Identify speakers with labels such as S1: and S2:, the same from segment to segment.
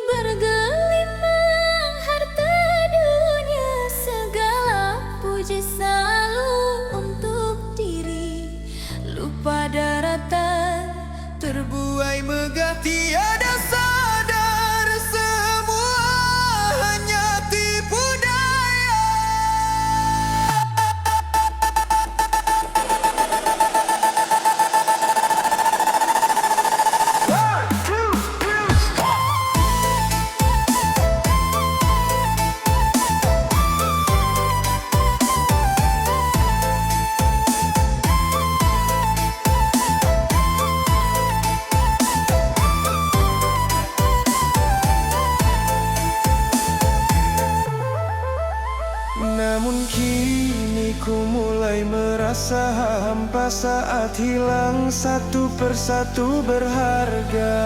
S1: Bergelimang harta dunia, segala puji selalu untuk diri. Lupa daratan,
S2: terbuai megah tiada sadar, semua hanya tipu daya. Namun kini ku mulai merasa hampa saat hilang satu persatu berharga.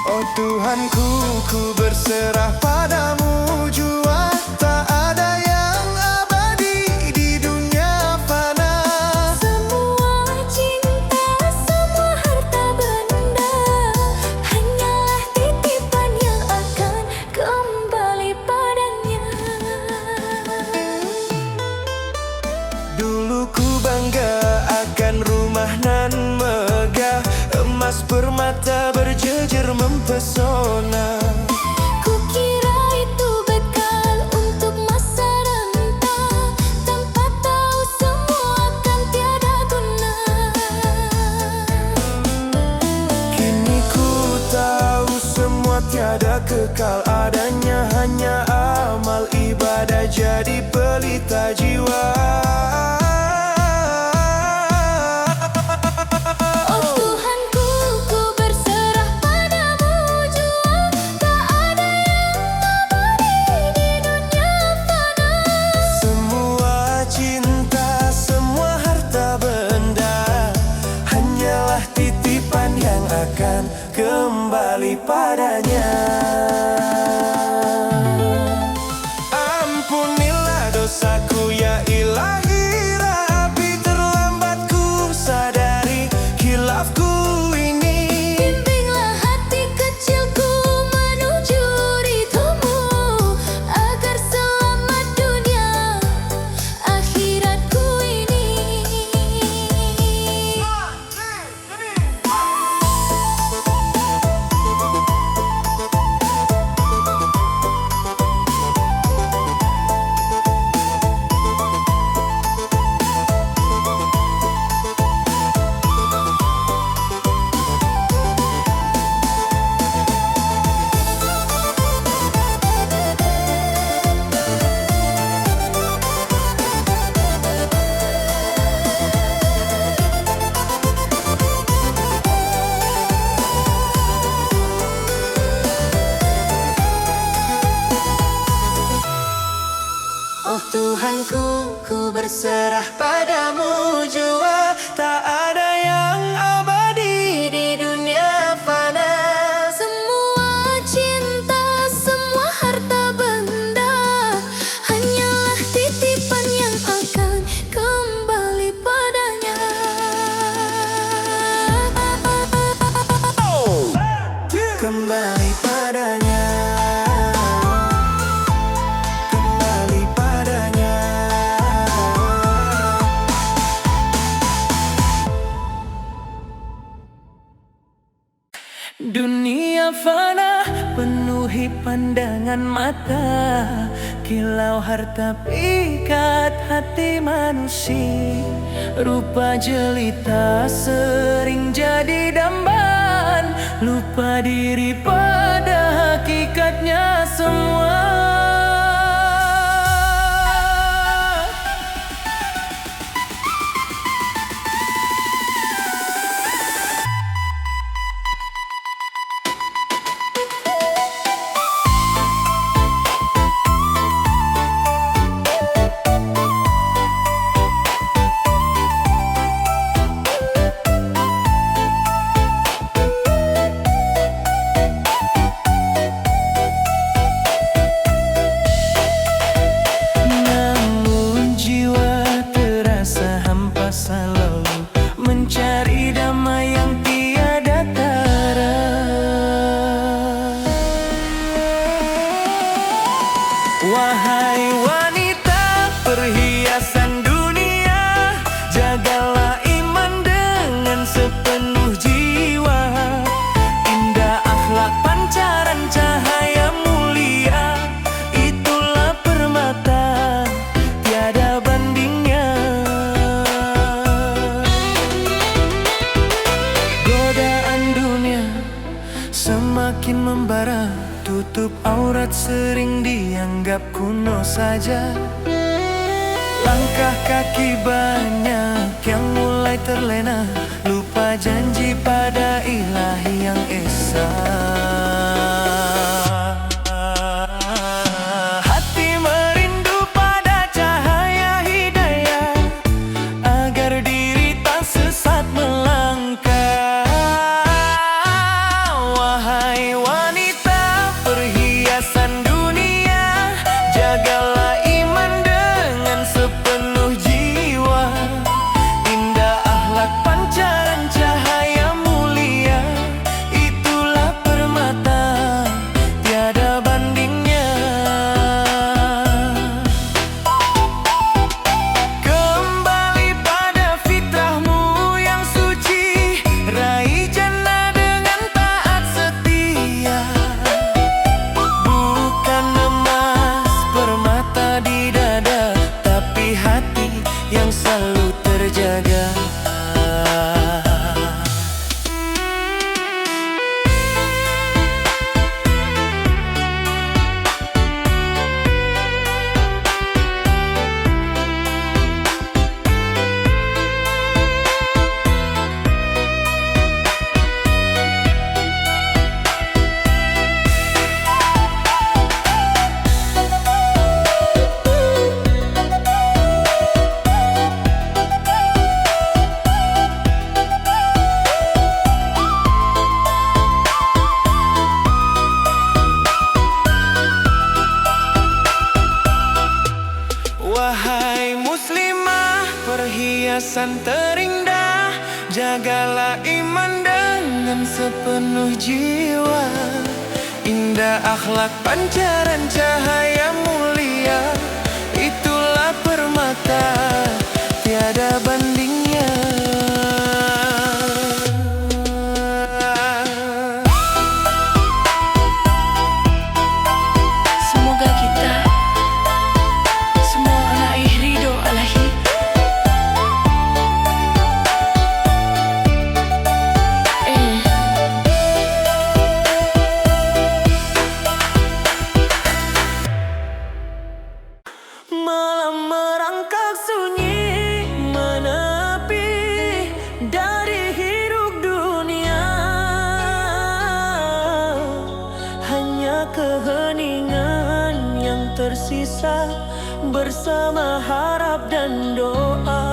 S2: Oh Tuhanku, ku berserah padamu jua, tak ada yang abadi di dunia fana.
S1: semua cinta, semua harta benda hanyalah titipan yang akan kembali padanya.
S2: Dulu ku bangga akan rumah nan megah, emas permata berjejer mempesona.
S1: Kukira itu bekal untuk masa renta, tanpa tahu semua akan tiada guna.
S2: Kini ku tahu semua tiada kekal, adanya hanya amal ibadah jadi pelita jiwa.
S1: Oh Tuhanku, ku berserah padamu jua, tak ada yang abadi di dunia fana.
S2: Semua cinta, semua harta benda hanyalah titipan yang akan kembali padanya. Ampunilah dosaku ya Ilahi, Rabbi, terlambat ku sadari khilafku ini.
S1: Bimbinglah hati kecilku menuju ridhomu, agar selamat dunia akhiratku ini.
S2: Oh Tuhanku, ku berserah padamu jua, tak ada yang abadi di dunia fana.
S1: Semua cinta, semua harta benda hanyalah titipan yang akan kembali padanya.
S2: Kembali padanya, kembali padanya. Dunia fana penuhi pandangan mata, kilau harta pikat hati manusia. Rupa jelita sering jadi dambaan, lupa diri pada hakikatnya semua. makin membara. Tutup aurat sering dianggap kuno saja. Langkah kaki banyak yang mulai terlena, lupa janji pada ilahi yang esa. Hati merindu pada cahaya hidayah, agar diri tak sesat melangkah. Wahai wanita perhiasan dunia, jagalah iman dengan sepenuh jiwa. Indah akhlak pancaran cahaya mulia, itulah permata tiada bandingnya. Kembali pada fitrahmu yang suci, raih jannah dengan taat setia. Bukan emas permata di dada, tapi hati yang selalu terjaga. Wahai muslimah perhiasan terindah, jagalah iman dengan sepenuh jiwa. Indah akhlak pancaran cahaya mulia, itulah permata tiada bandingnya.
S1: Semoga kita semua raih ridho Allahi.
S2: Malam merangkak sunyi menepi dari hiruk dunia, hanya keheningan yang tersisa bersama harap dan doa.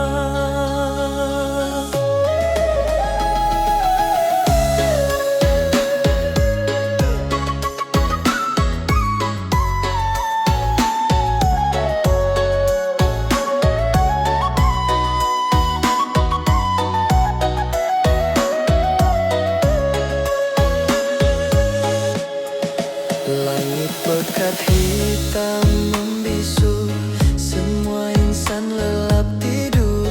S2: Langit pekat hitam membisu, semua insan lelap tidur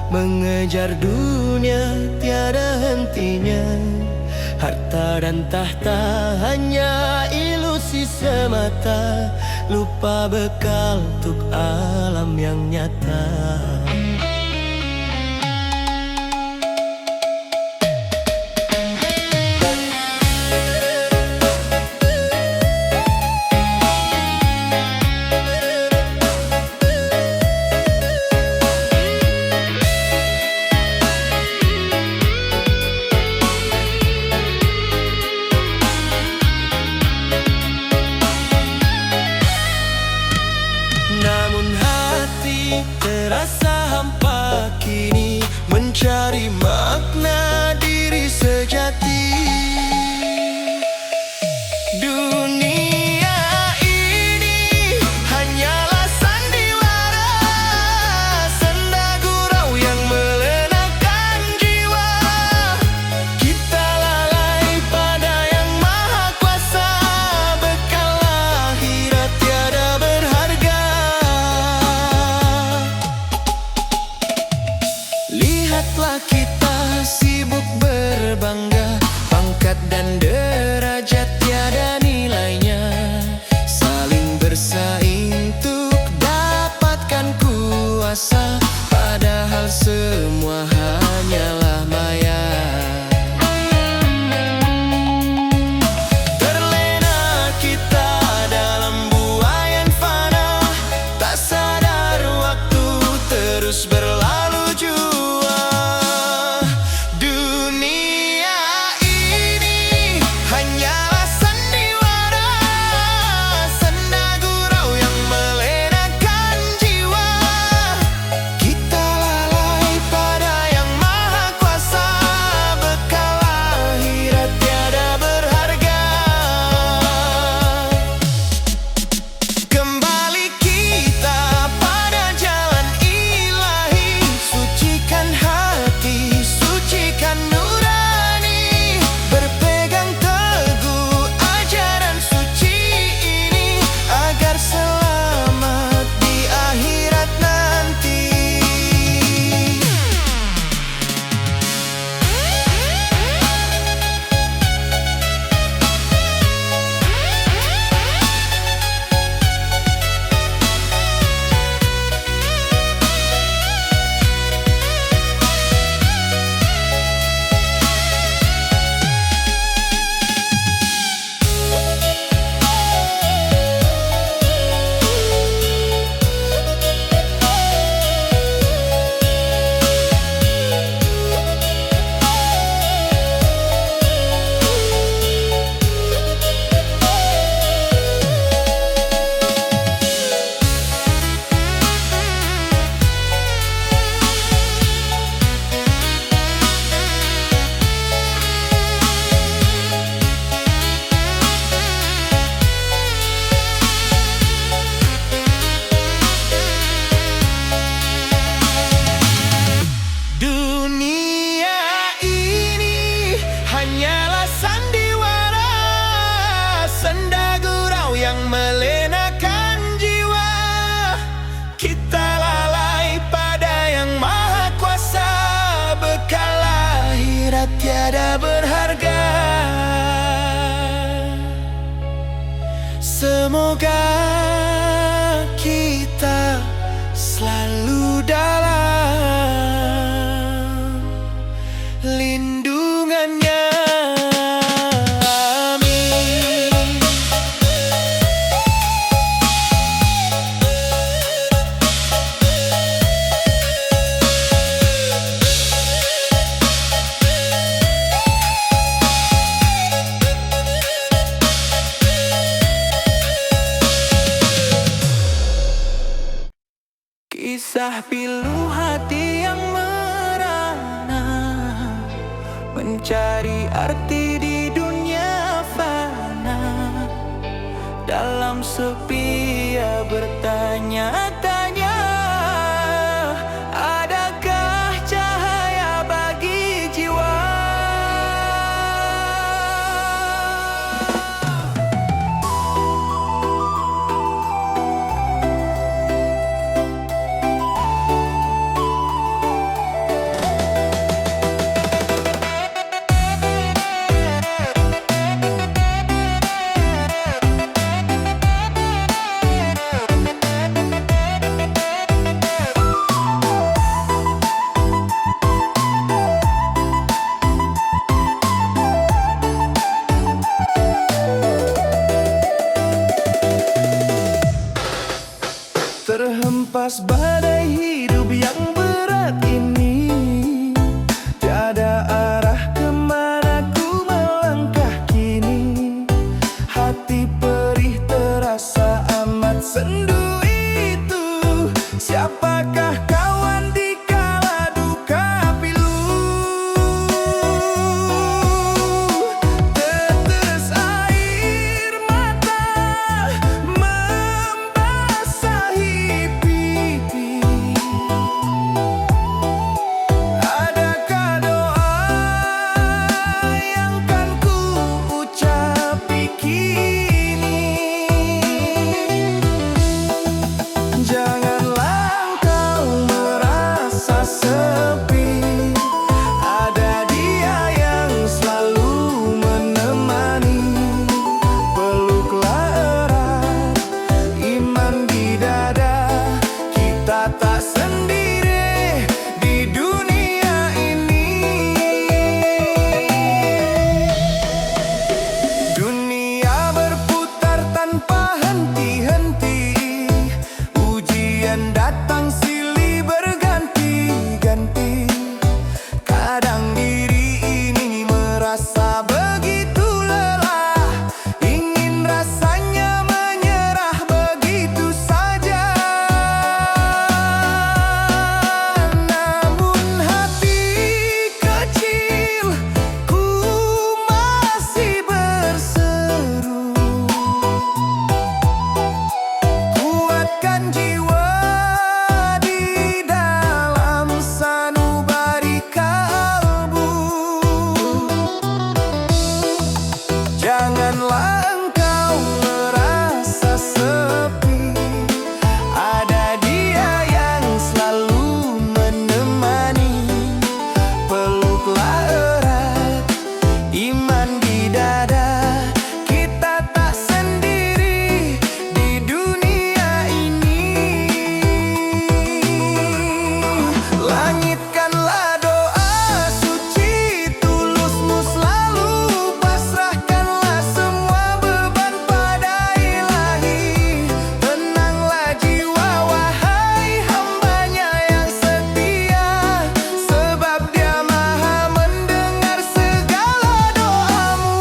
S2: mengejar dunia tiada hentinya. Harta dan tahta hanya ilusi semata, lupa bekal untuk alam yang nyata. Terasa hampa kini, mencari makna diri sejati. Dunia ini hanyalah sandiwara, senda gurau yang melenakan jiwa. Kita lalai pada yang maha kuasa, bekal akhirat tiada berharga. Lihatlah kita sibuk berbangga, pangkat dan derajat tiada nilainya, saling bersaing untuk dapatkan kuasa, padahal semua hanyalah maya. Terlena kita dalam buayan fana, tak sadar waktu terus berlalu jua. Tiada berharga. Semoga kita selalu dalam lindungannya. Kisah pilu hati yang merana, mencari arti di dunia fana. Dalam sepi ia bertanya-tanya, adakah cahaya bagi jiwa? Hempas badai hidup yang berat ini, tiada arah kemana ku melangkah kini. Hati perih terasa amat sendu itu. Siapakah kawan di kala duka pilu? Tetes air mata membasahi pipi. Adakah doa yang kan ku ucapi kini? Janganlah kau merasa sepi, ada Dia yang selalu menemani. Peluklah erat iman di dada, kita tak sendiri di dunia ini. Dunia berputar tanpa henti-henti, ujian datang silih berganti-ganti. Kadang diri ini merasa begitu lelah, ingin rasanya menyerah begitu saja. Namun hati kecilku masih berseru, kuatkan jiwa di dalam sanubari kalbu. Janganlah engkau merasa sepi, ada Dia yang selalu menemani. Peluklah erat iman di dada, kita tak sendiri di dunia ini. Langitkanlah doa suci tulusmu selalu, pasrahkanlah semua beban pada Ilahi. Tenanglah jiwa wahai hambanya yang setia, sebab Dia maha mendengar segala doamu.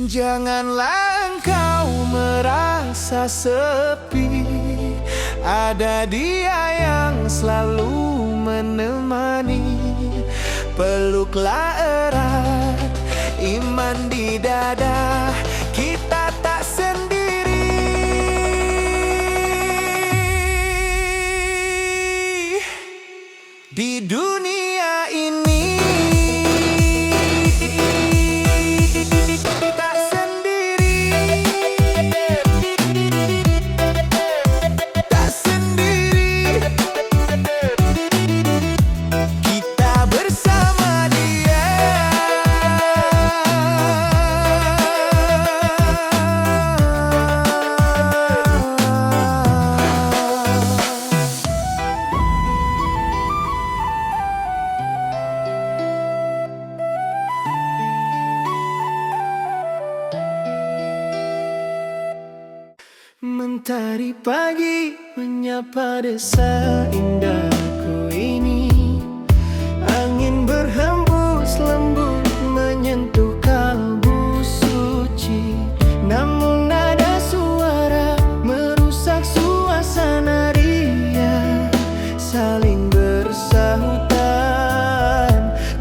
S2: Janganlah engkau merasa sepi, ada Dia yang selalu menemani. Peluklah erat iman di dada, kita tak sendiri di dunia ini. Tak sendiri, tak sendiri, kita bersama Dia. Mentari pagi menyapa desa indahku ini. Angin berhembus lembut menyentuh kalbu suci. Namun nada suara merusak suasana ria. Saling bersahutan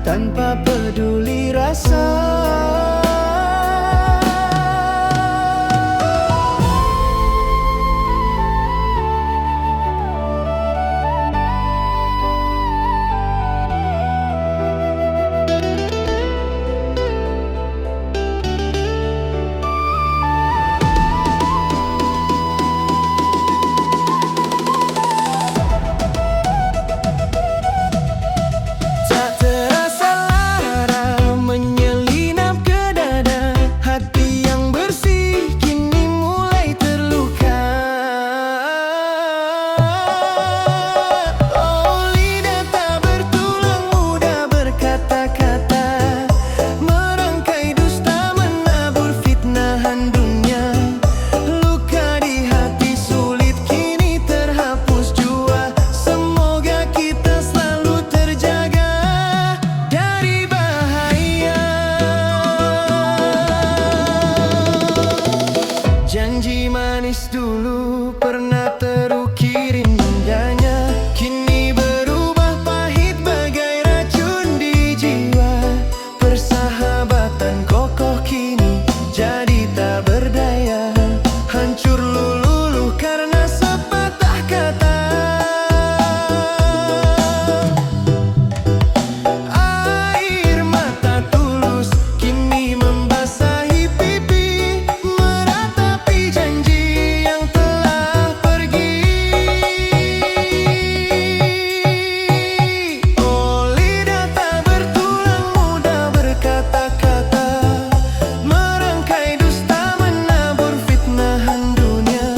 S2: tanpa peduli rasa. kini jadi tak berdaya, hancur luluh karena sepatah kata. Air mata tulus kini membasahi pipi, meratapi janji yang telah pergi. Oh, lidah tak bertulang mudah berkata-kata, merangkai dusta menabur fitnahan dunia.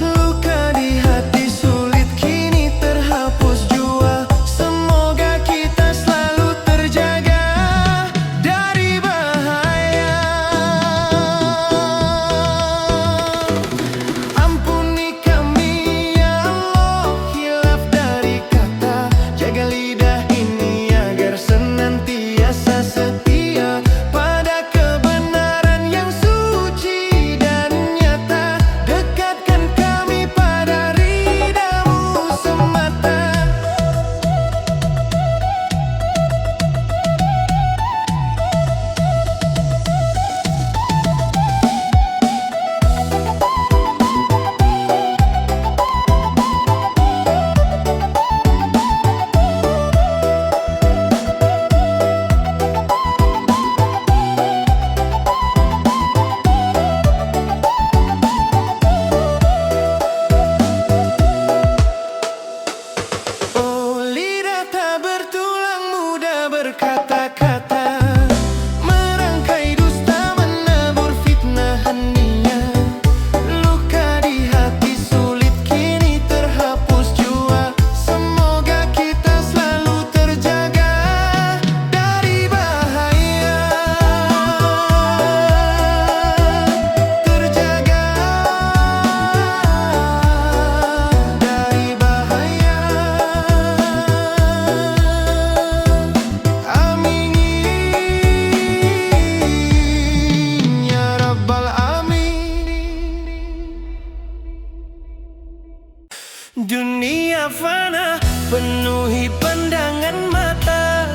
S2: Luka di hati sulit kini terhapus jua, semoga kita selalu terjaga dari bahaya. Ampuni kami ya Allah, hilaf dari kata, jaga lidah ini agar senantiasa setia pada kebenaran yang suci dan nyata. Dekatkan kami pada ridha-Mu semata. Oh, lidah tak bertulang mudah berkata-kata, merangkai dusta menabur fitnahan niat. Luka di hati sulit kini terhapus jua, semoga kita selalu terjaga dari bahaya. Terjaga dari bahaya. Amin ya Rabbal Amin. Dunia fana penuhi pandangan mata,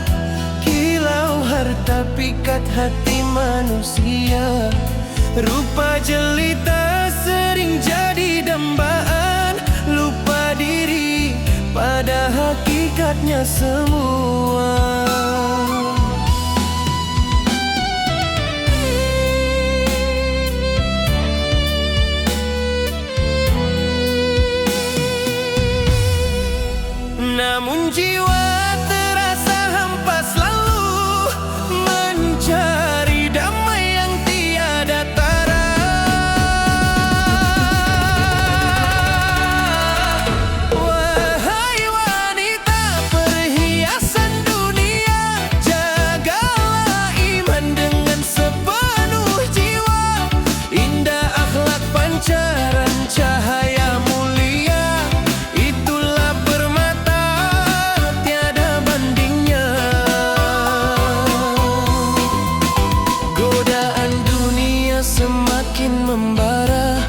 S2: kilau harta pikat hati manusia. Rupa jelita sering jadi dambaan, lupa diri pada hakikatnya semua. Namun jiwa terasa hampa selalu mencari damai yang tiada tara. Wahai wanita perhiasan dunia, jagalah iman dengan sepenuh jiwa. Indah akhlak pancaran cahaya mulia, itulah permata tiada bandingnya. Godaan dunia semakin membara,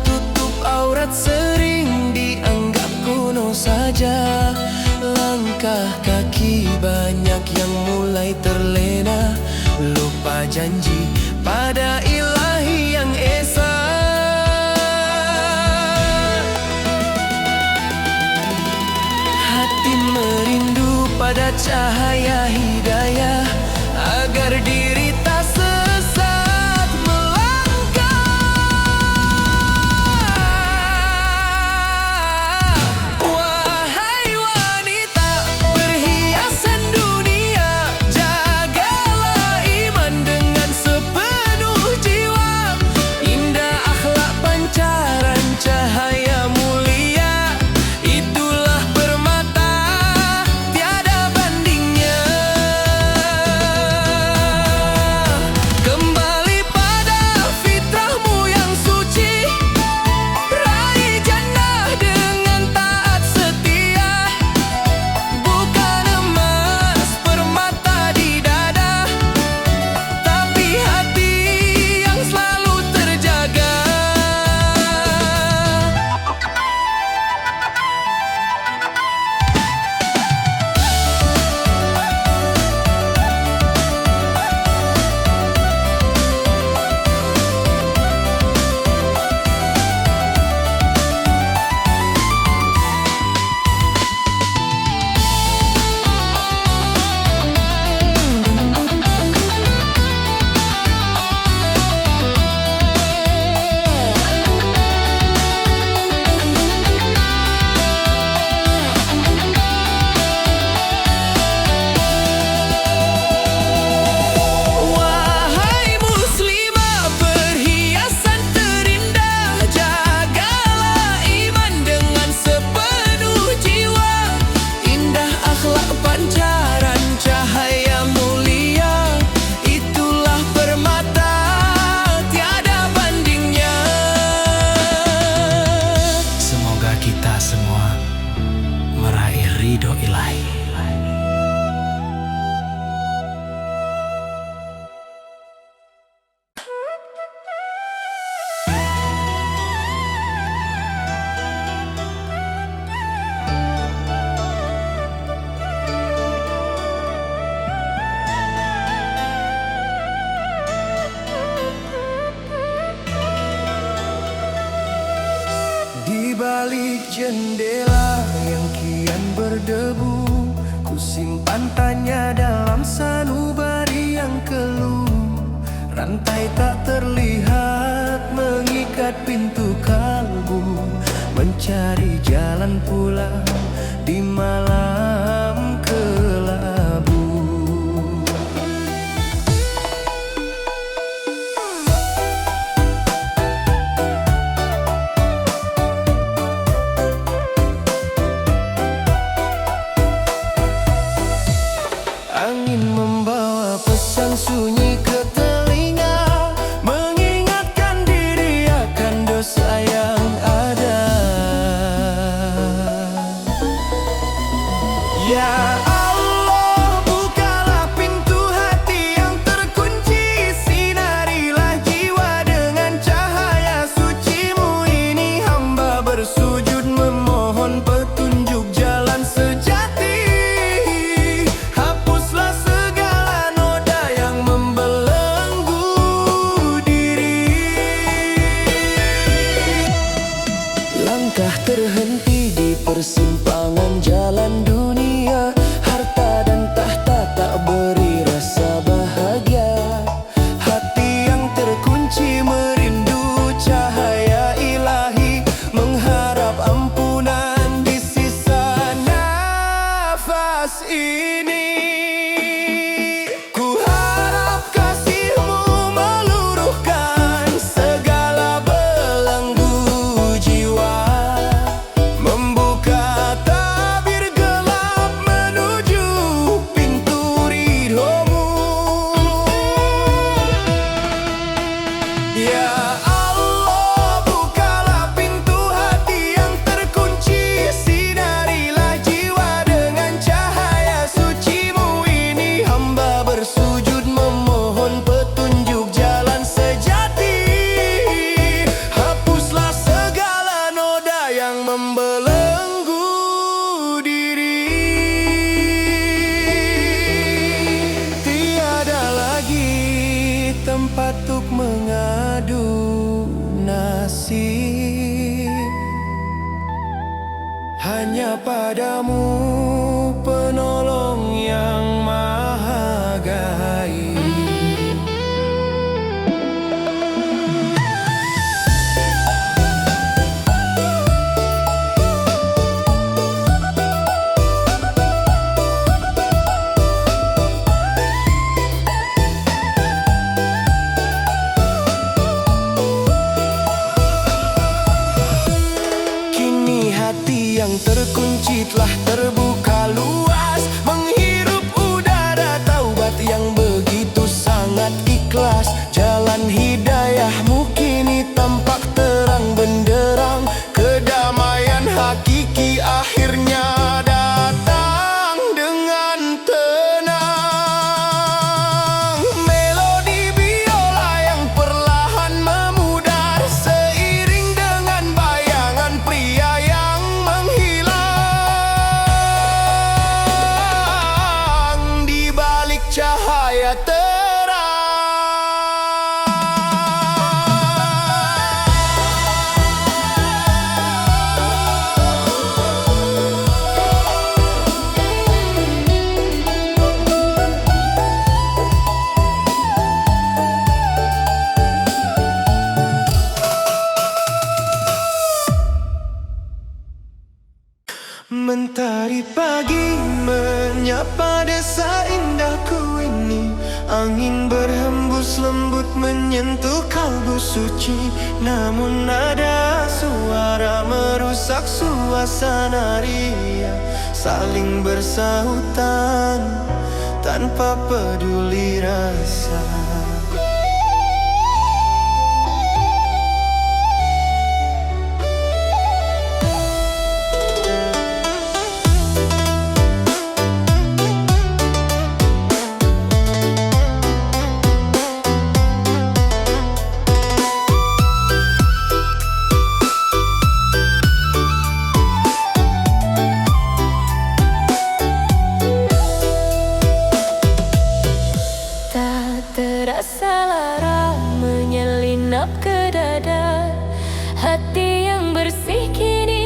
S2: tutup aurat sering dianggap kuno saja. Langkah kaki banyak yang mulai terlena, lupa janji pada Ilahi yang esa. Hati merindu pada cahaya hidayah, agar diri tak sesat melangkah. Wahai wanita perhiasan dunia, jagalah iman dengan sepenuh jiwa. Indah akhlak pancaran cahaya mulia, itulah permata tiada bandingnya. balik jendela yang kian berdebu, ku simpan tanya dalam sanubari yang keluh. Rantai tak terlihat mengikat pintu kalbu, mencari jalan pulang di malam kelabu. Angin membawa pesan sunyi ke telinga, mengingatkan diri akan dosa yang ada. Ya Allah, bukalah pintu hati yang terkunci, sinarilah jiwa dengan cahaya suci-Mu ini. Hamba bersujud memohon petunjuk jalan sejati. Hapuslah segala noda yang membelenggu diri. Langkah terhenti di persimpangan jalan dunia, harta dan tahta tak beri rasa bahagia. Hati yang terkunci merindu cahaya ilahi, mengharap ampunan di sisa nafas ini. Ku harap kasih-Mu meluruhkan segala belenggu jiwa, membuka tabir gelap menuju pintu ridho-Mu. Ya Allah, bukalah pintu hati yang terkunci, sinarilah jiwa dengan cahaya suci-Mu ini. Hamba bersujud memohon petunjuk jalan sejati. Hapuslah segala noda yang membelenggu diri. Tiada lagi tempat untuk mengadu nasib, hanya padamu penolong yang maha gaib. Kini hati yang terkunci telah terbuka luas, menghirup udara taubat yang begitu sangat ikhlas. Jalan hidayah-Mu kini tampak terang benderang, kedamaian hakiki akhirnya datang dengan tenang. Melodi biola yang perlahan memudar, seiring dengan bayangan pria yang menghilang di balik cahaya terang. Mentari pagi menyapa desa indahku ini, angin berhembus lembut menyentuh kalbu suci. Namun ada suara merusak suasana ria, saling bersahutan tanpa peduli rasa.
S1: Terasa lara menyelinap ke dada, hati yang bersih kini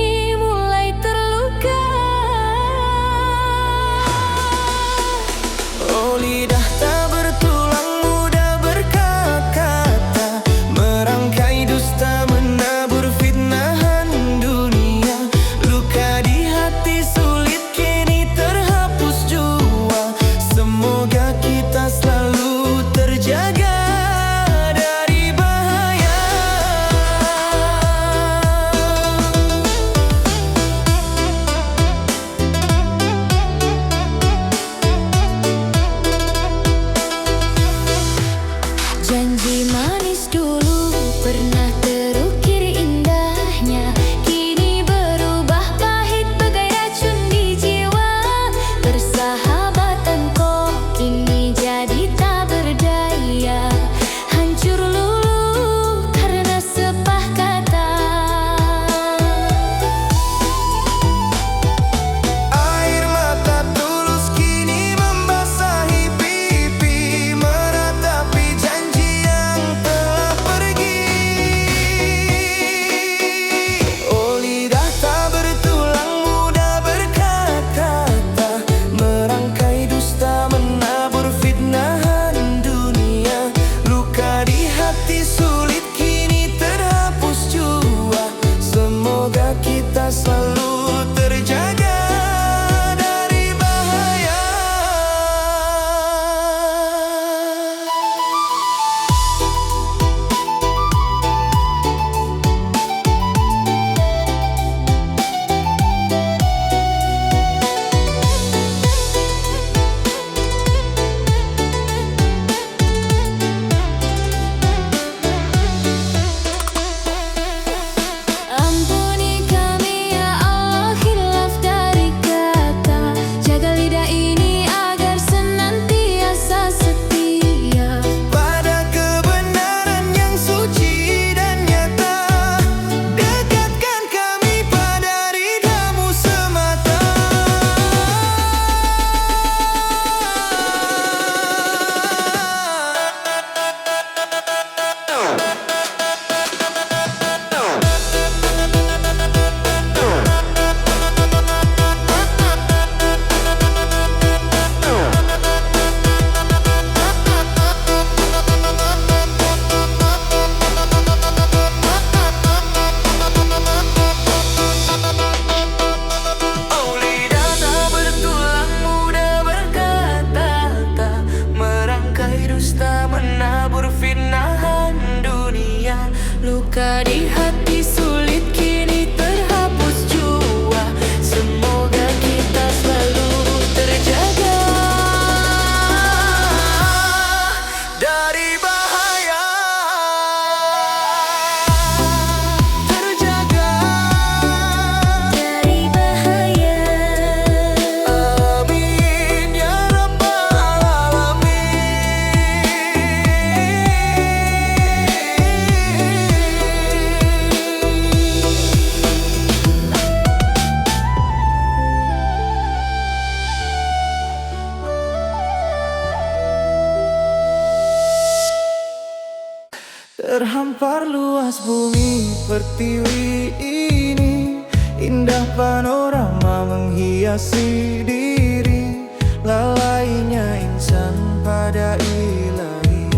S2: Terhampar luas bumi pertiwi ini, indah panorama menghiasi diri. Lalainya insan pada ilahi,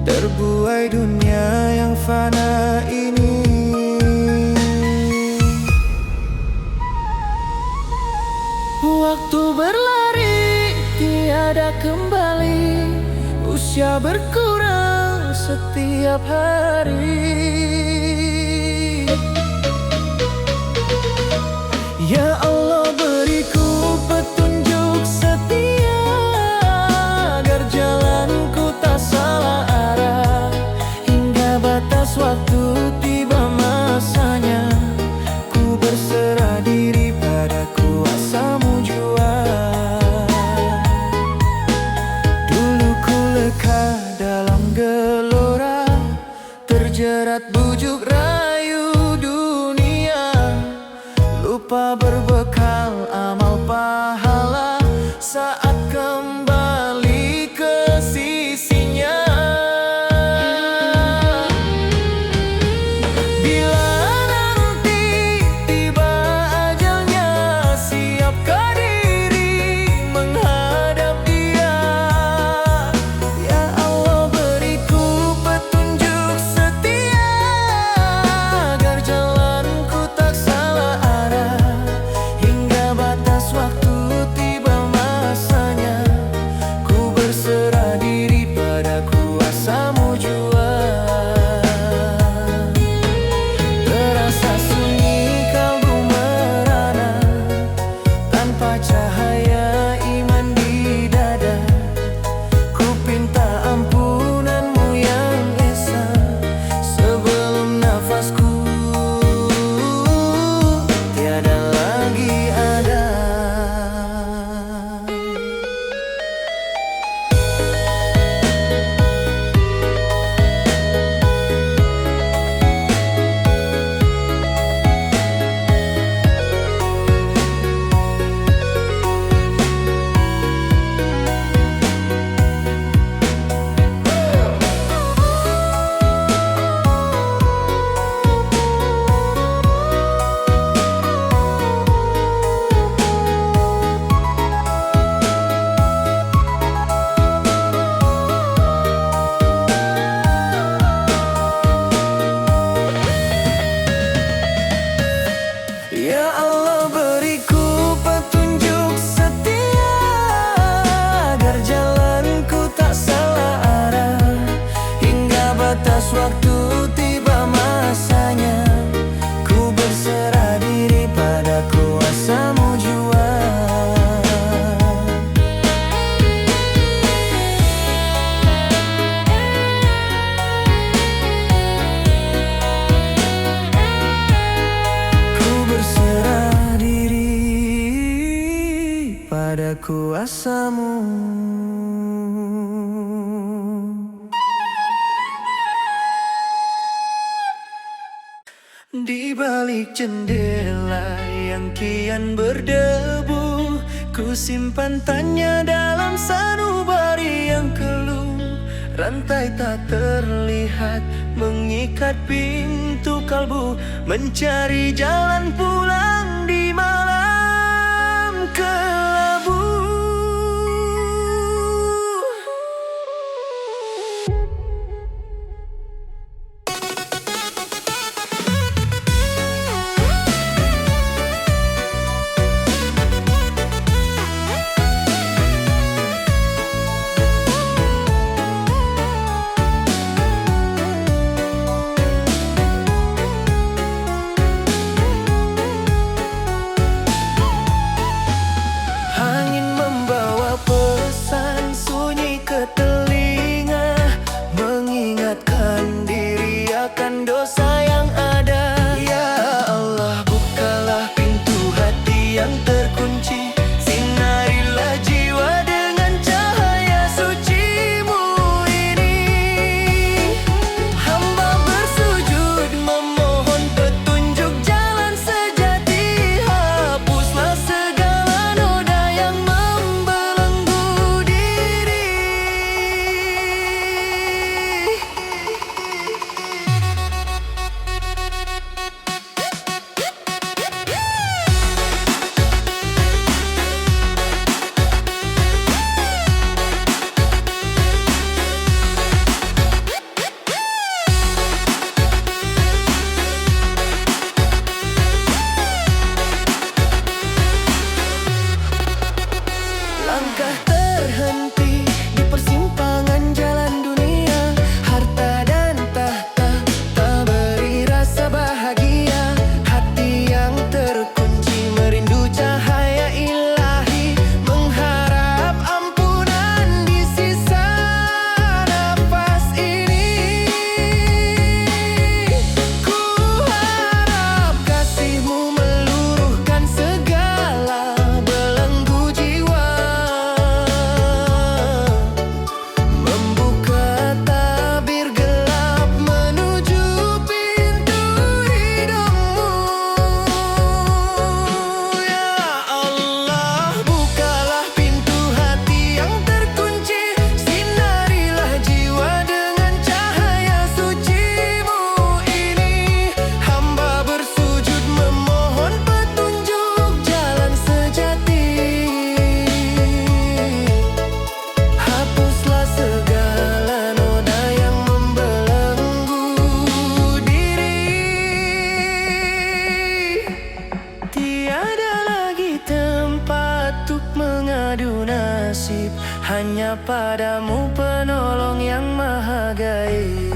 S2: terbuai dunia yang fana ini. Waktu berlari tiada kembali, usia berkurang setiap hari. Ya Allah, beriku petunjuk setia, agar jalanku tak salah arah. Hingga batas waktu tiba masanya, ku berserah diri pada kuasa-Mu jua. Dulu ku leka dalam gelora, terjerat bujuk rayu dunia, lupa berbekal amal pahala saat kembali ke sisinya. Bila nanti tiba ajalnya, siapkan diri menghadap Dia. Ya Allah, beriku petunjuk setia, agar jalanku tak salah arah. Hingga batas waktu tiba masanya, ku berserah diri pada kuasa-Mu jua. Terasa sunyi kalbu merana, tanpa cahaya iman di dada. Ku pinta ampunan-Mu yang esa, sebelum nafasku tiada lagi ada. Ya Allah, beriku petunjuk setia, agar jalanku tak salah arah. Hingga batas waktu tiba masanya, ku berserah diri pada kuasa-Mu jua. Ku berserah diri pada kuasa-Mu. Di balik jendela yang kian berdebu, ku simpan tanya dalam sanubari yang keluh. Rantai tak terlihat mengikat pintu kalbu, mencari jalan pulang di malam kelabu. padamu, penolong yang maha gaib.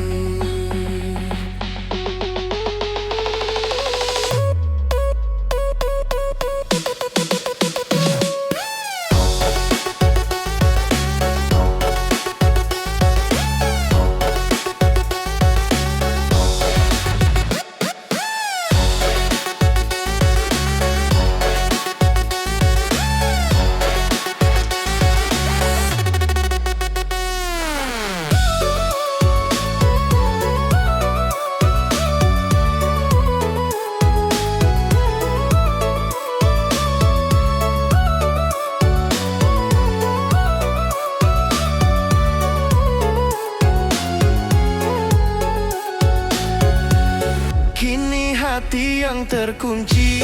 S2: Hati yang terkunci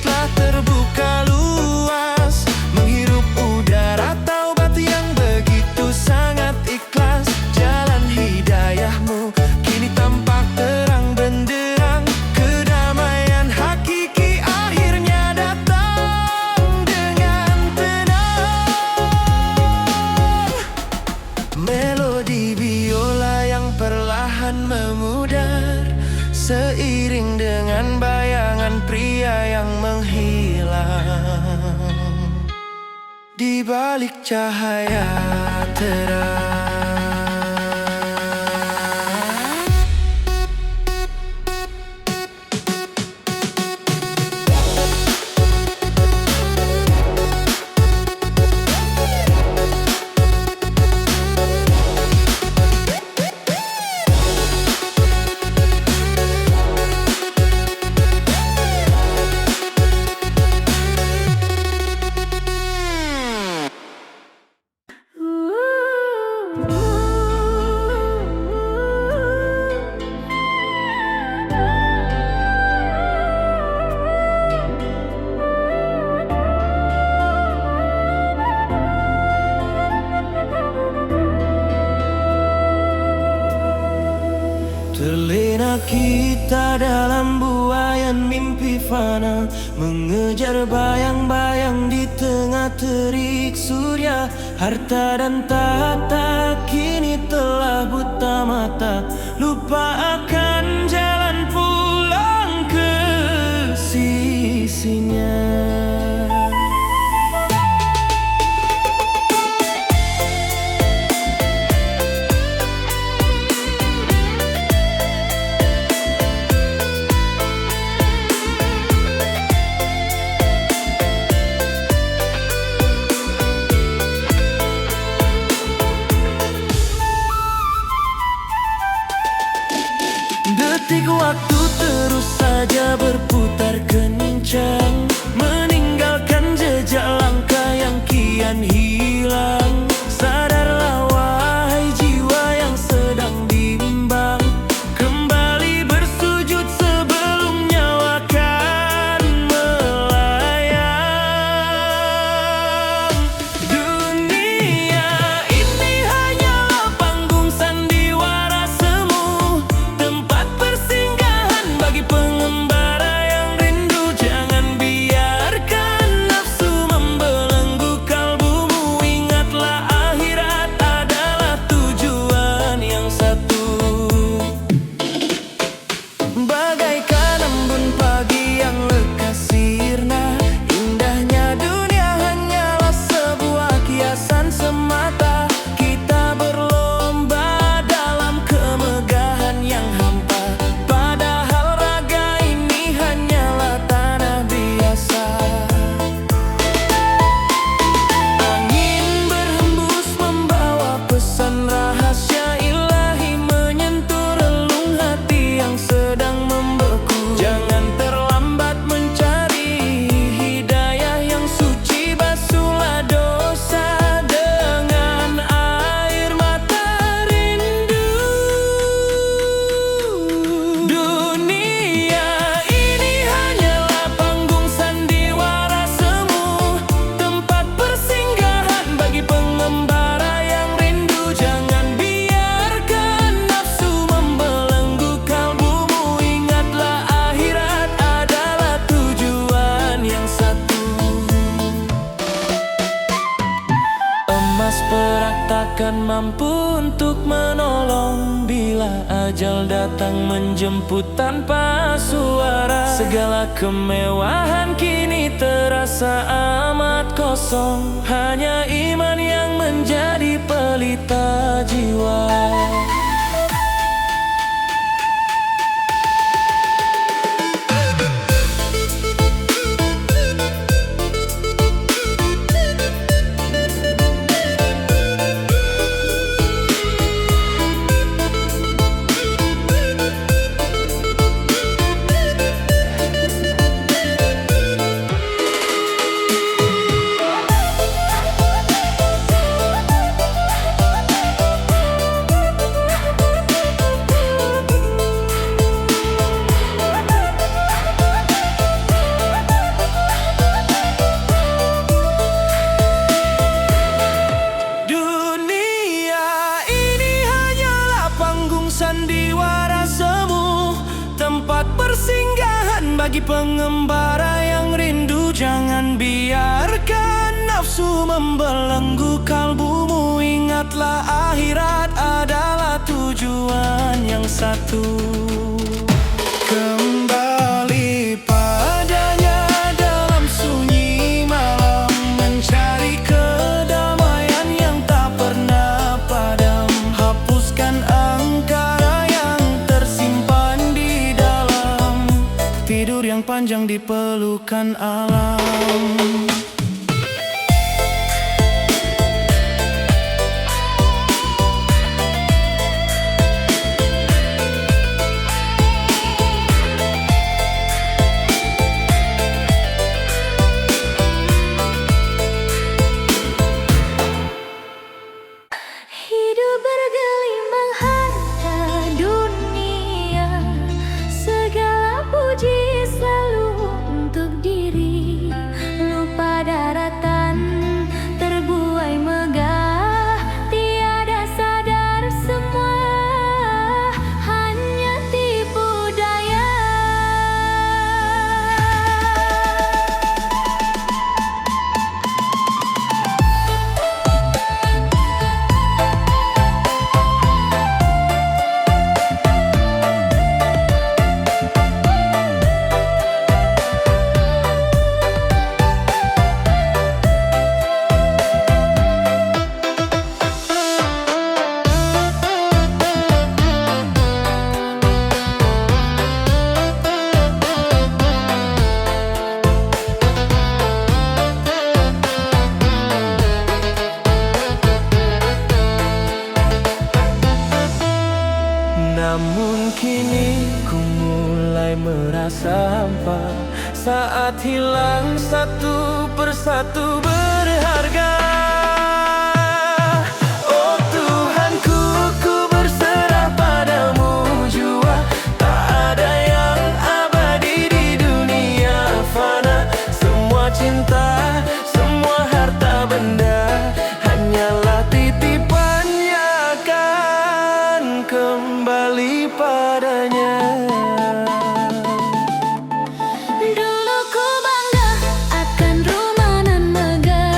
S2: telah terbuka luas, menghirup udara taubat yang begitu sangat ikhlas. Jalan hidayahmu kini tampak terang benderang, kedamaian hakiki akhirnya datang dengan tenang. Melodi biola yang perlahan memudar, seiring dengan bayangan pria yang menghilang di balik cahaya terang. Terlena kita dalam buayan mimpi fana, mengejar bayang-bayang di tengah terik surya. Harta dan tahta kini telah buta mata, lupa akan jalan pulang ke sisinya. Detik waktu terus saja berputar kencang, meninggalkan jejak langkah yang kian hilang. Sadarlah wahai jiwa yang sedang bimbang, kembali bersujud sebelum nyawa kan melayang. Dunia ini hanyalah panggung sandiwara semu, tempat persinggahan bagi pengembara. menjemput tanpa suara. Segala kemewahan kini terasa amat kosong. Hanya iman yang menjadi pelita jiwa. Sandiwara semu, tempat persinggahan bagi pengembara yang rindu. Jangan biarkan nafsu membelenggu kalbumu. Ingatlah akhirat adalah tujuan yang satu. Kembali padanya dalam sunyi malam, mencari kedamaian yang tak pernah padam. Hapuskan tidur yang panjang di pelukan alam.
S1: Hidup bergelimang harta dunia, segala puji selalu untuk diri. Lupa daratan, terbuai megah, tiada sadar semua hanya tipu daya.
S2: Namun kini ku mulai merasa hampa saat hilang satu persatu berharga. Oh Tuhanku, ku berserah padamu jua. Tak ada yang abadi di dunia fana. Semua cinta, semua harta benda hanyalah titipannya, akan kembali padanya.
S1: Dulu ku bangga akan rumah nan megah,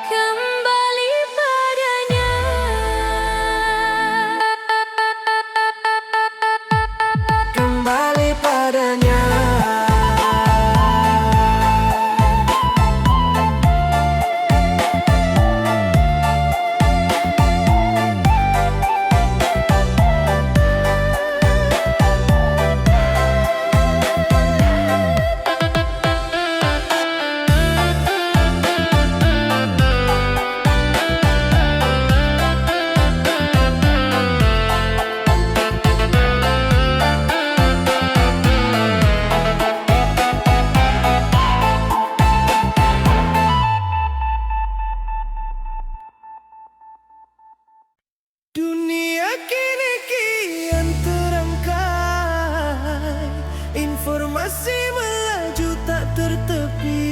S1: kembali padanya.
S2: Kembali padanya. Dunia kini kian terangkai, informasi melaju tak tertepi.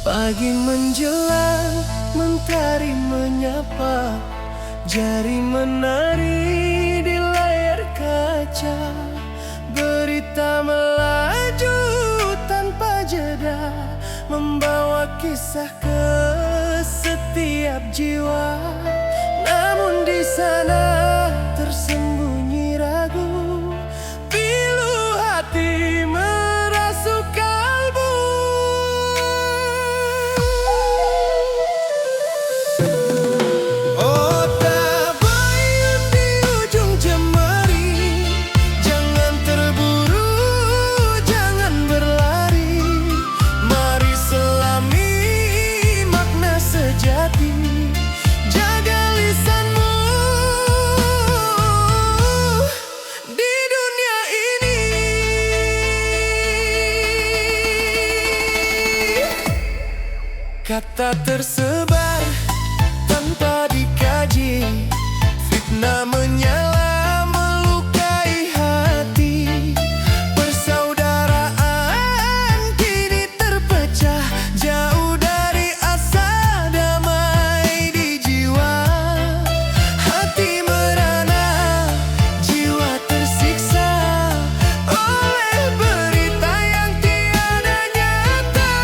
S2: Pagi menjelang, mentari menyapa, jari menari di layar kaca. Berita melaju tanpa jeda, membawa kisah ke setiap jiwa. Namun di sana tersembunyi ragu, pilu hati merasuk kalbu. Oh tabayun di ujung jemari, jangan terburu, jangan berlari. Mari selami makna sejati, jaga lisanmu di dunia ini. Kata tersebar tanpa dikaji, fitnah menyala melukai hati. Persaudaraan kini terpecah, jauh dari asa damai di jiwa. Hati merana, jiwa tersiksa oleh berita yang tiada nyata.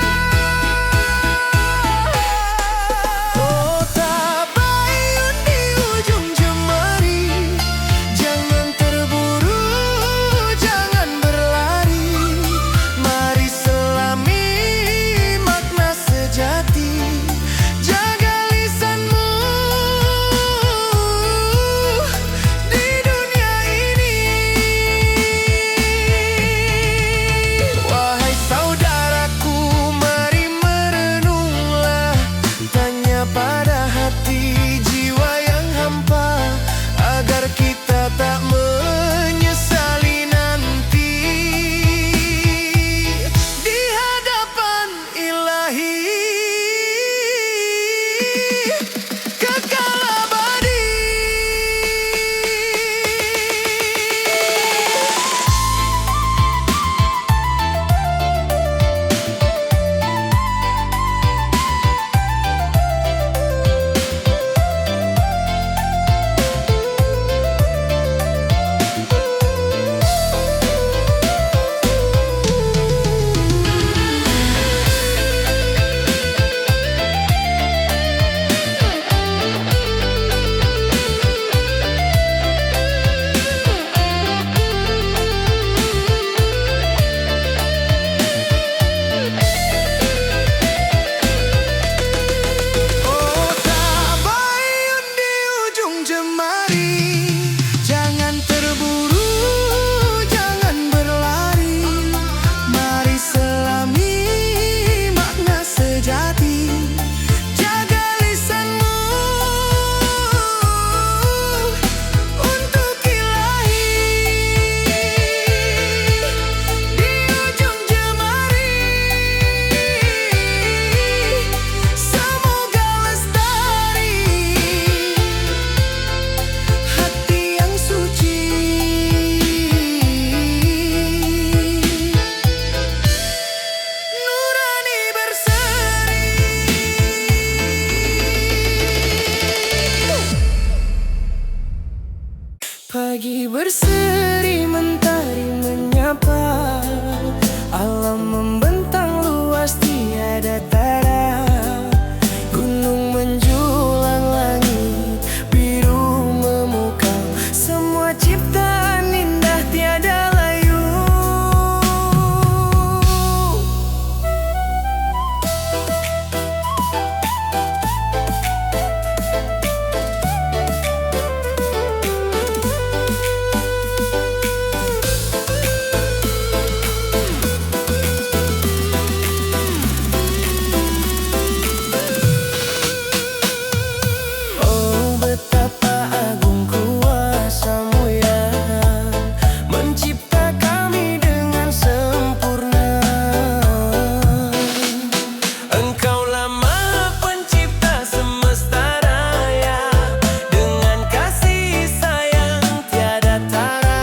S2: Pagi berseri, mentari menyapa, alam membentang luas tiada tara. Gunung menjulang, langit biru memukau, semua ciptaan indah tiada layu. Oh, betapa agung kuasa-Mu yang mencipta kami dengan sempurna. Engkaulah Maha Pencipta semesta raya, dengan kasih sayang tiada tara.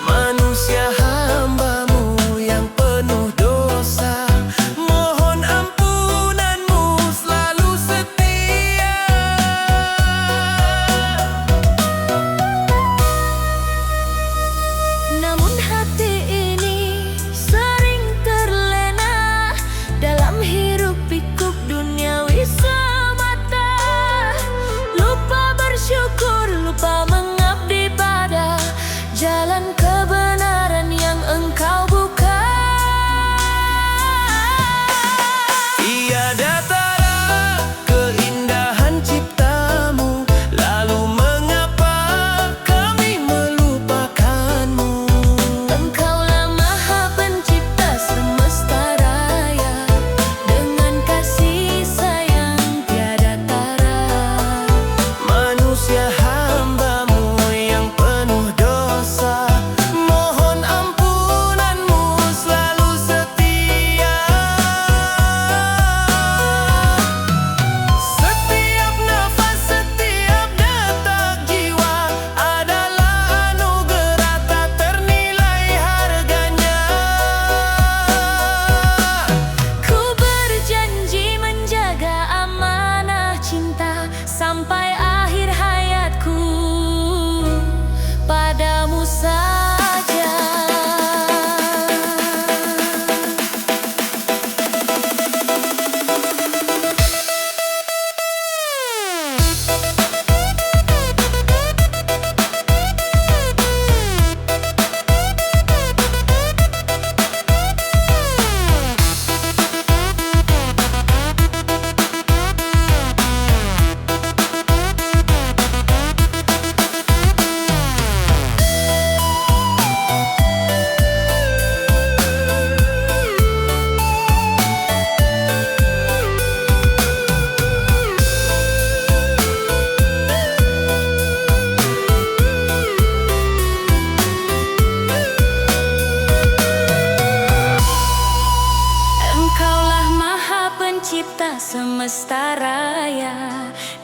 S2: Manusia hamba-Mu yang penuh dosa, mohon ampunan-Mu selalu setia.
S1: Namun hati ini sering terlena dalam hiruk pikuk duniawi semata. Lupa bersyukur, lupa mengabdi pada jalan kebenaran yang Engkau buka.
S2: Tiada tara keindahan cipta-Mu, lalu mengapa kami melupakan-Mu?
S1: Engkaulah Maha Pencipta semesta raya, dengan kasih sayang tiada tara.
S2: Manusia hamba-Mu yang penuh dosa, mohon ampunan-Mu selalu setia. Setiap nafas, setiap detak jiwa adalah anugerah tak ternilai harganya.
S1: Ku berjanji menjaga amanah cinta sampai akhir hayatku, padamu saja. Engkaulah Maha Pencipta semesta raya,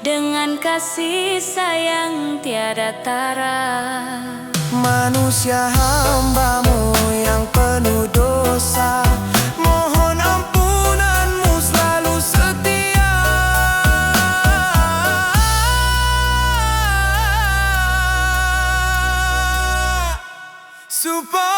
S1: dengan kasih sayang tiada tara.
S2: Manusia hamba-Mu yang penuh dosa, mohon ampunan-Mu selalu setia. Supaya